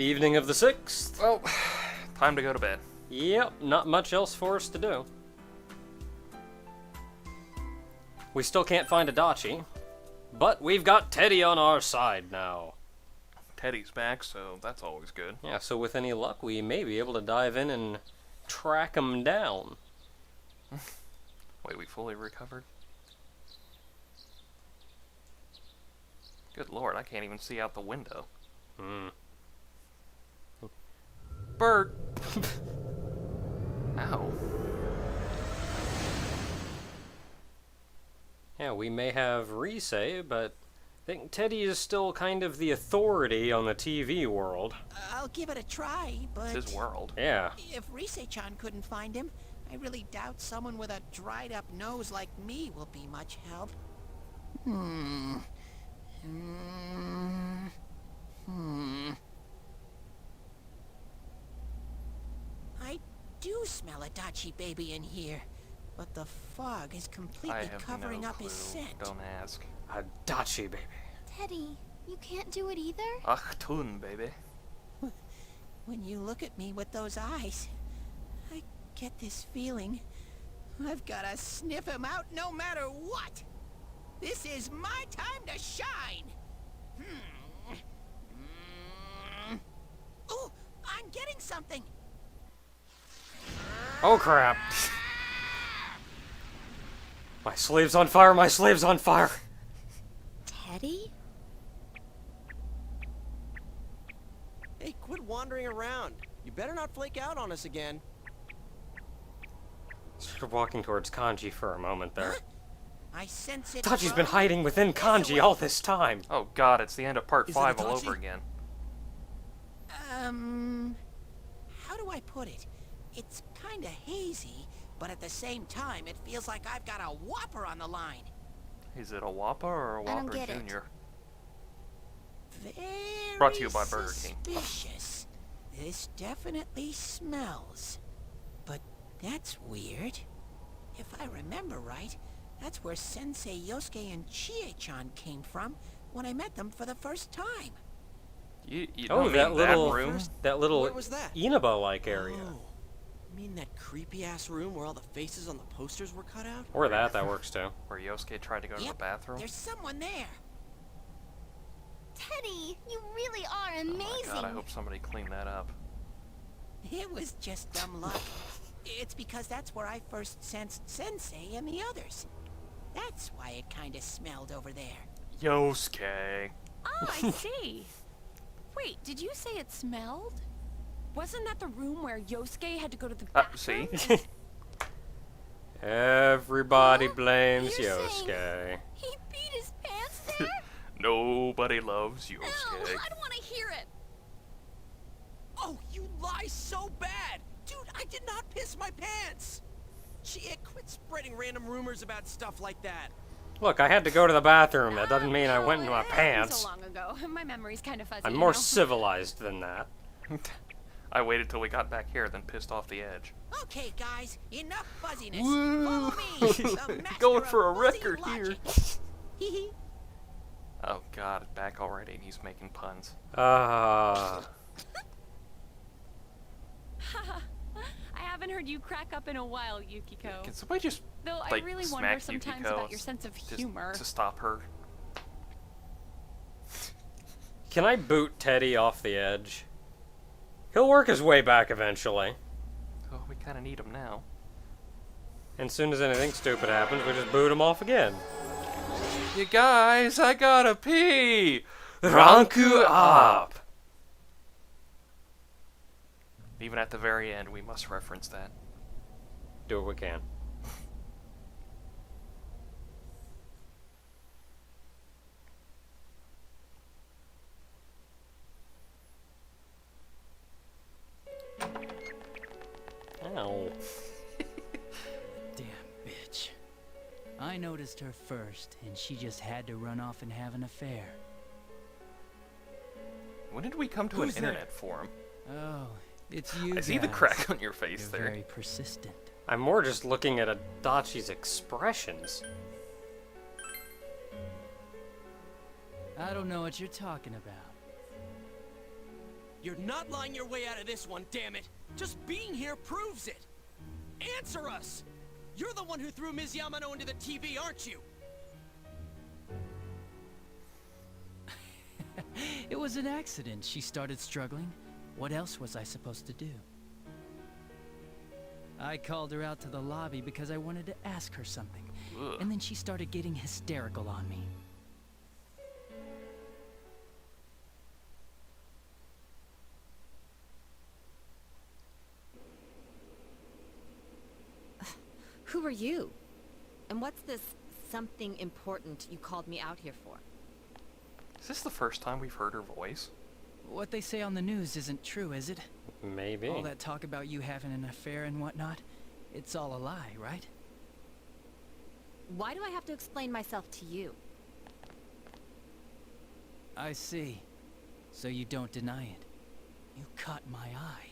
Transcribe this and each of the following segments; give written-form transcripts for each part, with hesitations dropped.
the evening of the 6th. Well, time to go to bed. Yep, not much else for us to do. We still can't find Adachi, but we've got Teddy on our side now. Teddy's back, so that's always good. Yeah, so with any luck, we may be able to dive in and track him down. Wait, we fully recovered? Good lord, I can't even see out the window. Bird! Ow. Yeah, we may have Risei, but I think Teddy is still kind of the authority on the TV world. I'll give it a try, but... It's his world. Yeah. If Risei-chan couldn't find him, I really doubt someone with a dried-up nose like me will be much help. I do smell Adachi baby in here, but the fog is I completely have covering no up clue. his scent. Don't ask. Adachi, baby. Teddy, you can't do it either? Achtung, baby. When you look at me with those eyes, I get this feeling I've gotta sniff him out no matter what. This is my time to shine. Oh, I'm getting something. Oh crap. My sleeve's on fire, my sleeve's on fire. Teddy? Hey, quit wandering around. You better not flake out on us again. Started walking towards Kanji for a moment there. I sense it. Adachi's been hiding within Kanji all this time. Oh god, it's the end of part Is it 5 all Adachi? over again. How do I put it? It's kinda hazy, but at the same time, it feels like I've got a whopper on the line. Is it a Whopper or a I don't Whopper get it. Jr.? Very Brought to you by Burger King. suspicious. This definitely smells. But that's weird. If I remember right, that's where Sensei Yosuke and Chie-chan came from when I met them for the first time. You Oh, don't that mean little, that room? Where was that? Inaba-like area. Oh, you mean that creepy-ass room where all the faces on the posters were cut out? Or that works too. Where Yosuke tried to go to the Yep, bathroom? there's someone there. Teddy, you really are Oh amazing. my god, I hope somebody cleaned that up. It was just dumb luck. It's because that's where I first sensed Sensei and the others. That's why it kinda smelled over there. Yosuke. Oh, I see. Wait, did you say it smelled? Wasn't that the room where Yosuke had to go to the bathroom? See? Everybody blames You're Yosuke. He beat his pants there? Nobody loves No, Yosuke. I don't want to hear it. Oh, you lie so bad! Dude, I did not piss my pants! Shit, quit spreading random rumors about stuff like that. Look, I had to go to the bathroom. That doesn't mean I went into my It happened pants. so long ago. My memory's kind of fuzzy. I'm you more know? civilized than that. I waited till we got back here, then pissed off the edge. Okay, guys, enough fuzziness. Woo! Follow me, the master Going of for a fuzzy record here. logic. Hee hee. Oh god, back already and he's making puns. I haven't heard you crack up in a while, Yukiko. Can somebody just, Though like, I really smack wonder sometimes Yukiko about your sense of just humor. to stop her? Can I boot Teddy off the edge? He'll work his way back eventually. Oh, we kind of need him now. And as soon as anything stupid happens, we just boot him off again. You guys, I gotta pee! Ranku up! Even at the very end, we must reference that. Do what we can. Ow. Damn bitch. I noticed her first, and she just had to run off and have an affair. When did we come to Who's an there? internet forum? Oh, it's you I see the guys. crack on your face You're there. very persistent. I'm more just looking at Adachi's expressions. I don't know what you're talking about. You're not lying your way out of this one, damn it! Just being here proves it! Answer us! You're the one who threw Ms. Yamano into the TV, aren't you? It was an accident. She started struggling. What else was I supposed to do? I called her out to the lobby because I wanted to ask her something. Ugh. And then she started getting hysterical on me. Who are you? And what's this something important you called me out here for? Is this the first time we've heard her voice? What they say on the news isn't true, is it? Maybe. All that talk about you having an affair and whatnot, it's all a lie, right? Why do I have to explain myself to you? I see. So you don't deny it. You caught my eye.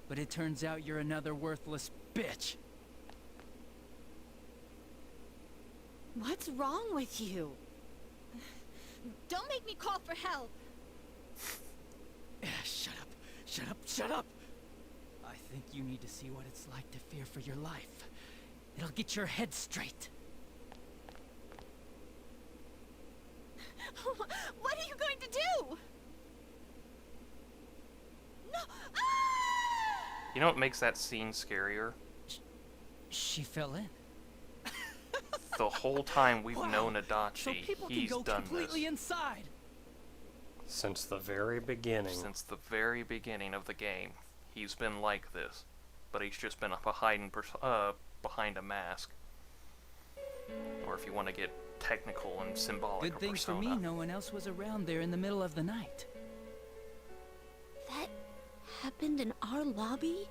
But it turns out you're another worthless bitch. What's wrong with you? Don't make me call for help. Shut up. Shut up. Shut up. I think you need to see what it's like to fear for your life. It'll get your head straight. What are you going to do? No! Ah! You know what makes that scene scarier? She fell in. The whole time we've Wow. known So Adachi, people can he's go done completely this. inside. Since the very beginning. Since the very beginning of the game, he's been like this. But he's just been behind a mask. Or if you want to get technical and symbolic, Good a thing for persona. me, no one else was around there in the middle of the night. That happened in our lobby?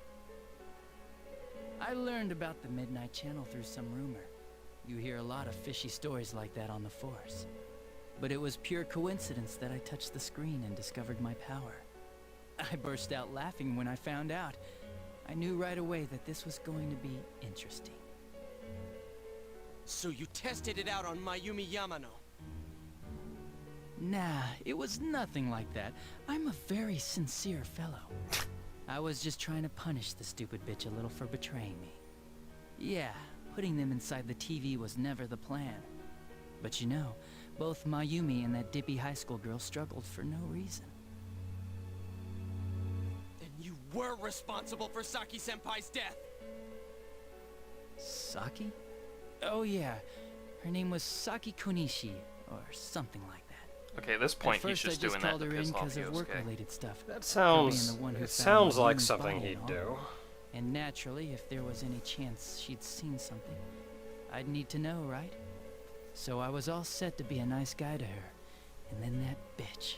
I learned about the Midnight Channel through some rumor. You hear a lot of fishy stories like that on the force. But it was pure coincidence that I touched the screen and discovered my power. I burst out laughing when I found out. I knew right away that this was going to be interesting. So you tested it out on Mayumi Yamano. Nah, it was nothing like that. I'm a very sincere fellow. I was just trying to punish the stupid bitch a little for betraying me. Yeah, putting them inside the TV was never the plan. But you know, both Mayumi and that dippy high school girl struggled for no reason. Then you were responsible for Saki-senpai's death! Saki? Oh yeah, her name was Saki Konishi, or something like that. Okay, at this point, At first he's just I just doing that called to her in piss off because of Yosuke. work-related stuff. That Her sounds. being the one who It found sounds like Mayumi's something body he'd and do. all. And naturally, if there was any chance she'd seen something, I'd need to know, right? So I was all set to be a nice guy to her. And then that bitch.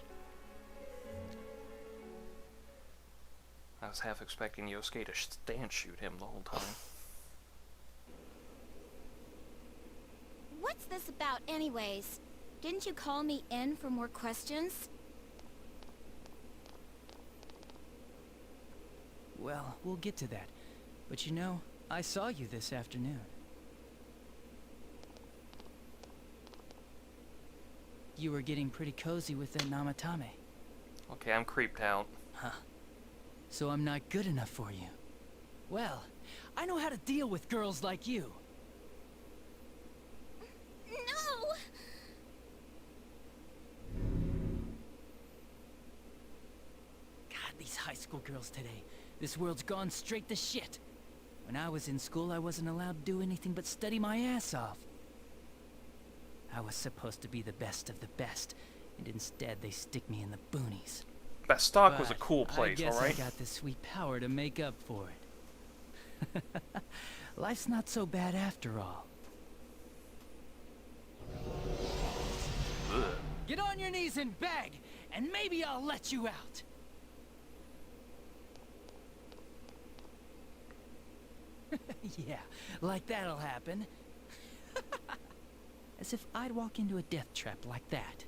I was half expecting Yosuke to stand shoot him the whole time. What's this about anyways? Didn't you call me in for more questions? Well, we'll get to that. But you know, I saw you this afternoon. You were getting pretty cozy with that Namatame. Okay, I'm creeped out. Huh. So I'm not good enough for you. Well, I know how to deal with girls like you. No! God, these high school girls today. This world's gone straight to shit. When I was in school, I wasn't allowed to do anything but study my ass off. I was supposed to be the best of the best, and instead they stick me in the boonies. Bastock was a But cool place, I guess alright? I got the sweet power to make up for it. Life's not so bad after all. Ugh. Get on your knees and beg, and maybe I'll let you out. Yeah, like that'll happen. As if I'd walk into a death trap like that.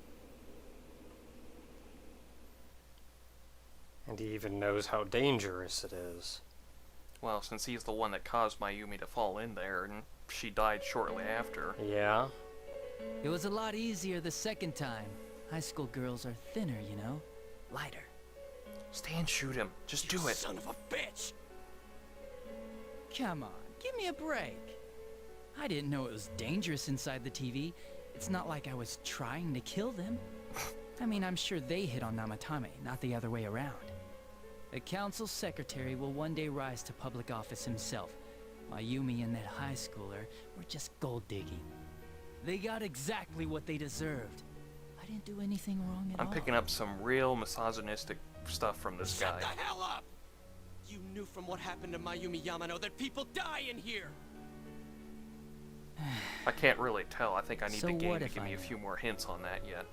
And he even knows how dangerous it is. Well, since he's the one that caused Mayumi to fall in there, and she died shortly after. Yeah? It was a lot easier the second time. High school girls are thinner, you know? Lighter. Stand, shoot him. Just do it. Son of a bitch! Come on, give me a break. I didn't know it was dangerous inside the TV. It's not like I was trying to kill them. I mean, I'm sure they hit on Namatame, not the other way around. A council secretary will one day rise to public office himself. Mayumi and that high schooler were just gold digging. They got exactly what they deserved. I didn't do anything wrong at all. I'm picking up some real misogynistic stuff from this guy. Shut the hell up! You knew from what happened to Mayumi Yamano that people die in here! I can't really tell. I think I need So the game what to if give I me a know? few more hints on that yet.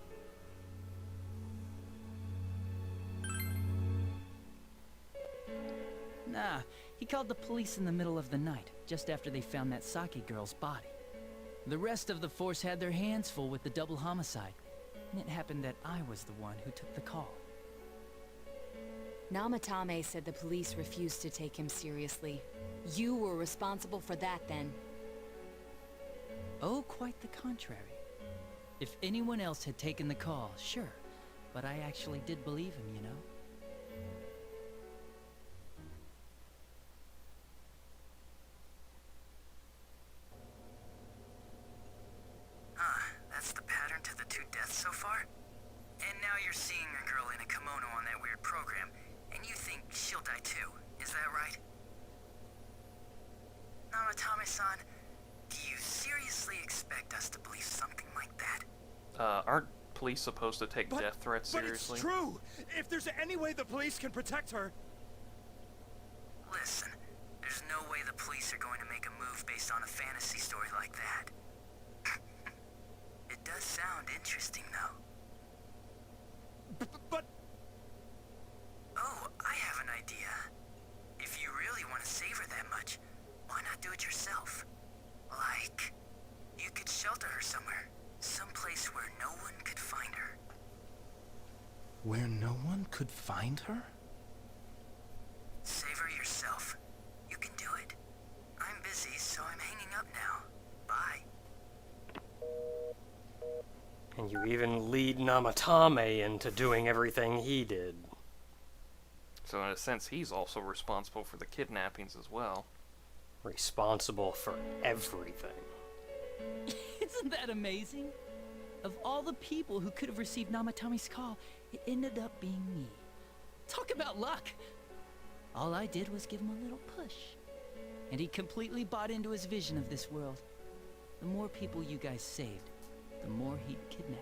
Nah, he called the police in the middle of the night, just after they found that Saki girl's body. The rest of the force had their hands full with the double homicide, and it happened that I was the one who took the call. Namatame said the police refused to take him seriously. You were responsible for that then. Oh, quite the contrary. If anyone else had taken the call, sure, but I actually did believe him, you know? That's the pattern to the 2 deaths so far? And now you're seeing a girl in a kimono on that weird program, and you think she'll die too, is that right? Namatame-san, do you seriously expect us to believe something like that? Aren't police supposed to take death threats seriously? But it's true! If there's any way the police can protect her... Listen, there's no way the police are going to make a move based on a fantasy story like that. It does sound interesting, though. But... Oh, I have an idea. If you really want to save her that much, why not do it yourself? Like, you could shelter her somewhere. Someplace where no one could find her. Where no one could find her? Save her yourself. You can do it. I'm busy, so I'm hanging up now. Bye. And you even lead Namatame into doing everything he did. So in a sense, he's also responsible for the kidnappings as well. Responsible for everything. Isn't that amazing? Of all the people who could have received Namatame's call, it ended up being me. Talk about luck! All I did was give him a little push. And he completely bought into his vision of this world. The more people you guys saved, the more he'd kidnap.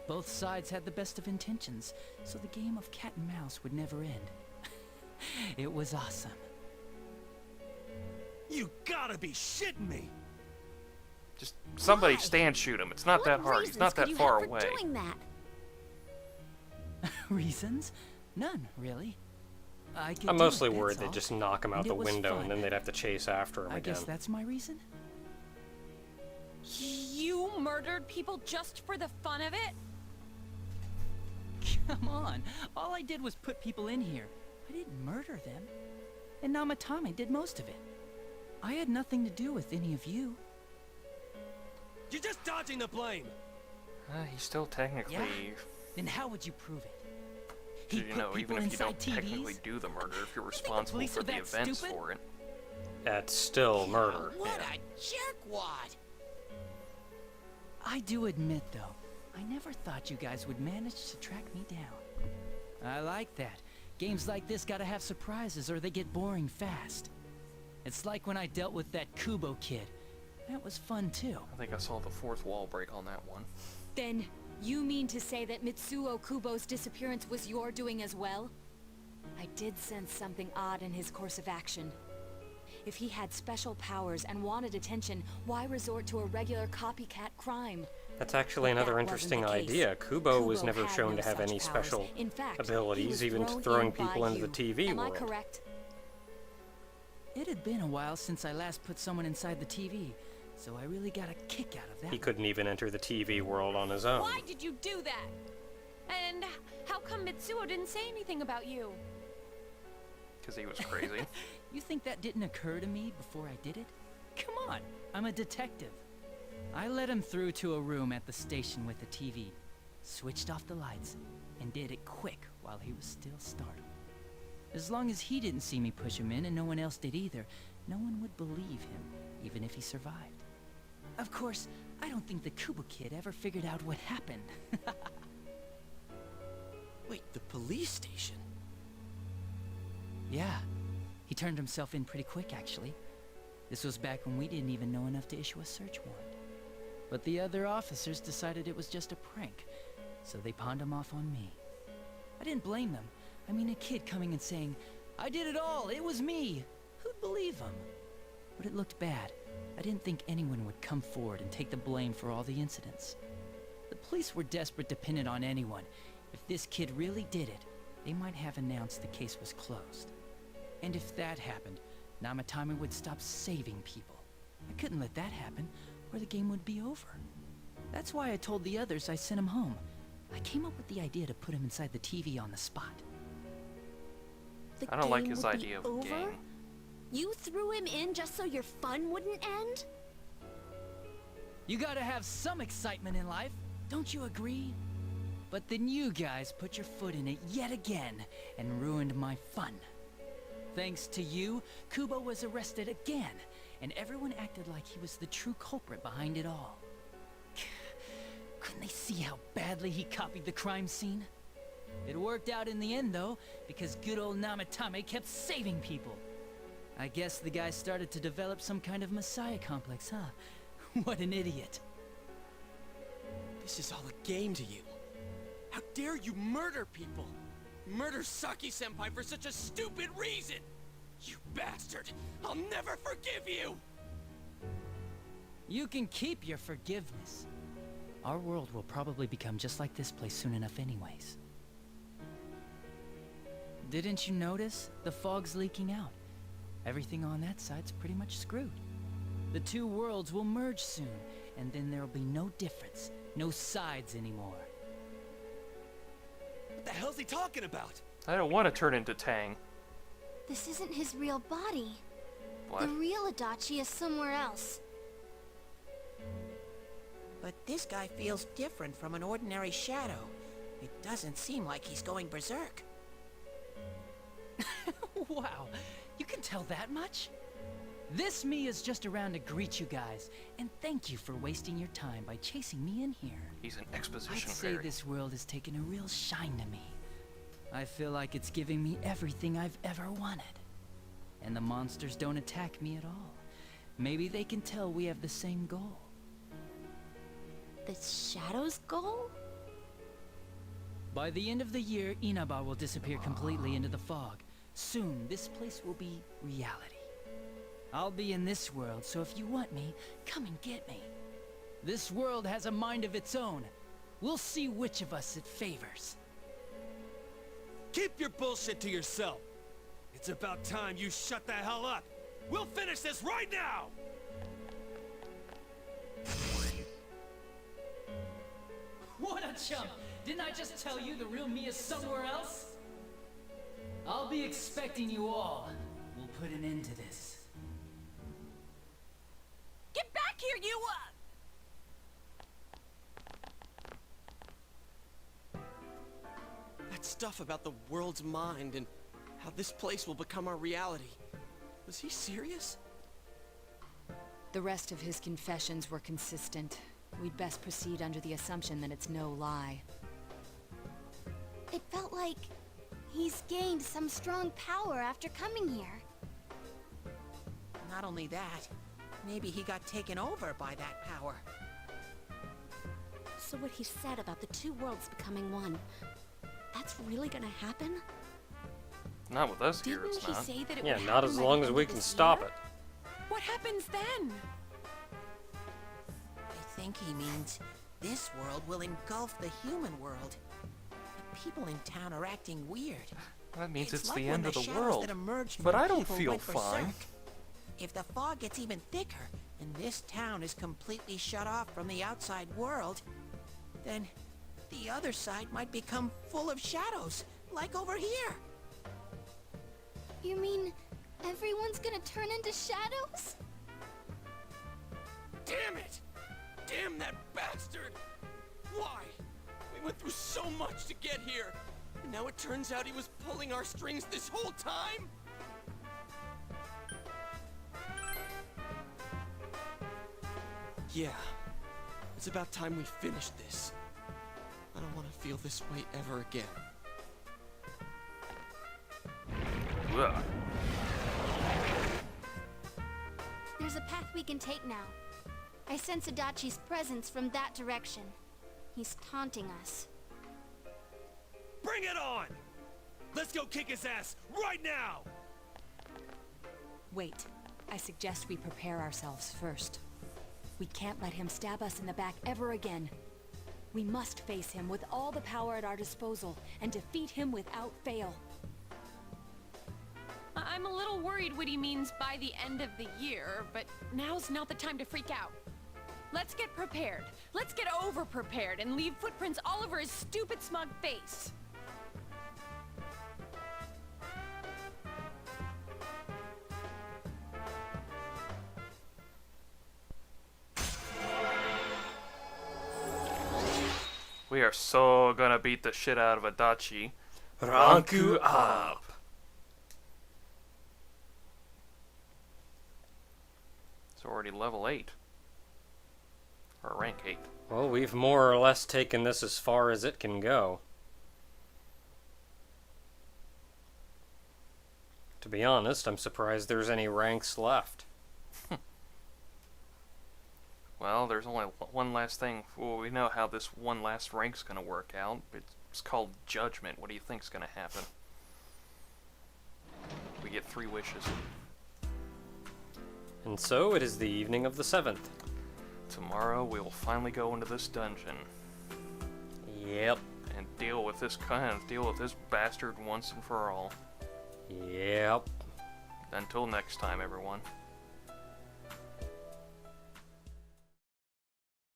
Both sides had the best of intentions, so the game of cat and mouse would never end. It was awesome. You gotta be shitting me! Just somebody Why? stand shoot him. It's not that hard. He's not that far away. What reasons could you have for doing that? Reasons? None, really. I could I'm do mostly it, worried that's they'd all. just knock him out And the it was window fun. and then they'd have to chase after him I again. guess that's my reason? You murdered people just for the fun of it? Come on. All I did was put people in here. I didn't murder them. And Namatame did most of it. I had nothing to do with any of you. You're just dodging the blame! He's still technically... Yeah? Then how would you prove it? He You put know, people even if you inside don't technically TVs? do the murder, if you're You think the responsible police for are the that events stupid? for it. That's still murder. What yeah. a jerkwad! I do admit, though, I never thought you guys would manage to track me down. I like that. Games like this gotta have surprises or they get boring fast. It's like when I dealt with that Kubo kid. That was fun, too. I think I saw the fourth wall break on that one. Then, you mean to say that Mitsuo Kubo's disappearance was your doing as well? I did sense something odd in his course of action. If he had special powers and wanted attention, why resort to a regular copycat crime? That's actually But another that interesting wasn't the case. idea. Kubo was Kubo never had shown no to have such any powers. special In fact, he abilities, was even thrown throwing in by people into the you. TV Am world. I correct? It had been a while since I last put someone inside the TV, so I really got a kick out of that. He couldn't even enter the TV world on his own. Why did you do that? And how come Mitsuo didn't say anything about you? Because he was crazy. You think that didn't occur to me before I did it? Come on, I'm a detective. I led him through to a room at the station with the TV, switched off the lights, and did it quick while he was still startled. As long as he didn't see me push him in and no one else did either, no one would believe him, even if he survived. Of course, I don't think the Kubo kid ever figured out what happened. Wait, the police station? Yeah, he turned himself in pretty quick, actually. This was back when we didn't even know enough to issue a search warrant. But the other officers decided it was just a prank, so they pawned him off on me. I didn't blame them. I mean, a kid coming and saying, "I did it all, it was me." Who'd believe him? But it looked bad. I didn't think anyone would come forward and take the blame for all the incidents. The police were desperate to pin it on anyone. If this kid really did it, they might have announced the case was closed. And if that happened, Namatame would stop saving people. I couldn't let that happen, or the game would be over. That's why I told the others I sent him home. I came up with the idea to put him inside the TV on the spot. I don't like his idea of a game. You threw him in just so your fun wouldn't end? You gotta have some excitement in life, don't you agree? But then you guys put your foot in it yet again and ruined my fun. Thanks to you, Kubo was arrested again, and everyone acted like he was the true culprit behind it all. Couldn't they see how badly he copied the crime scene? It worked out in the end, though, because good old Namatame kept saving people. I guess the guy started to develop some kind of messiah complex, huh? What an idiot. This is all a game to you. How dare you murder people? Murder Saki-senpai for such a stupid reason! You bastard! I'll never forgive you! You can keep your forgiveness. Our world will probably become just like this place soon enough anyways. Didn't you notice? The fog's leaking out. Everything on that side's pretty much screwed. The two worlds will merge soon, and then there'll be no difference, no sides anymore. What the hell's he talking about? I don't want to turn into Tang. This isn't his real body. What? The real Adachi is somewhere else. But this guy feels different from an ordinary shadow. It doesn't seem like he's going berserk. Wow, you can tell that much? This me is just around to greet you guys, and thank you for wasting your time by chasing me in here. He's an I'd exposition say fairy. this world has taken a real shine to me. I feel like it's giving me everything I've ever wanted. And the monsters don't attack me at all. Maybe they can tell we have the same goal. The Shadow's goal? By the end of the year, Inaba will disappear completely into the fog. Soon, this place will be reality. I'll be in this world, so if you want me, come and get me. This world has a mind of its own. We'll see which of us it favors. Keep your bullshit to yourself. It's about time you shut the hell up. We'll finish this right now! What a chump! Didn't I just tell you the real me is somewhere else? I'll be expecting you all. We'll put an end to this. Get back here, you, That stuff about the world's mind and how this place will become our reality. Was he serious? The rest of his confessions were consistent. We'd best proceed under the assumption that it's no lie. It felt like he's gained some strong power after coming here. Not only that, maybe he got taken over by that power. So what he said about the two worlds becoming one, that's really gonna happen? Not with us here, Didn't it's he not. say that it Yeah, would not happen as by long the as end we of can this stop year? it. what happens then? I think he means this world will engulf the human world. The people in town are acting weird. That means it's like the when end of the shadows world. that emerged But from I don't people feel went fine. berserk. If the fog gets even thicker, and this town is completely shut off from the outside world, then the other side might become full of shadows, like over here. You mean everyone's gonna turn into shadows? Damn it! Damn that bastard! Why? We We went through so much to get here. And now it turns out he was pulling our strings this whole time? Yeah. It's about time we finished this. I don't want to feel this way ever again. Ugh. There's a path we can take now. I sense Adachi's presence from that direction. He's taunting us. Bring it on! Let's go kick his ass right now! Wait. I suggest we prepare ourselves first. We can't let him stab us in the back ever again. We must face him with all the power at our disposal and defeat him without fail. I'm a little worried what he means by the end of the year, but now's not the time to freak out. Let's get prepared. Let's get over-prepared and leave footprints all over his stupid smug face. We are so gonna beat the shit out of Adachi. Ranku up. It's already level 8. Or rank 8. Well, we've more or less taken this as far as it can go. To be honest, I'm surprised there's any ranks left. Well, there's only one last thing. Well, we know how this one last rank's gonna work out. It's called Judgment. What do you think's gonna happen? We get 3 wishes. And so it is the evening of the 7th. Tomorrow we will finally go into this dungeon Yep. and deal with this bastard once and for all. Yep. Until next time, everyone.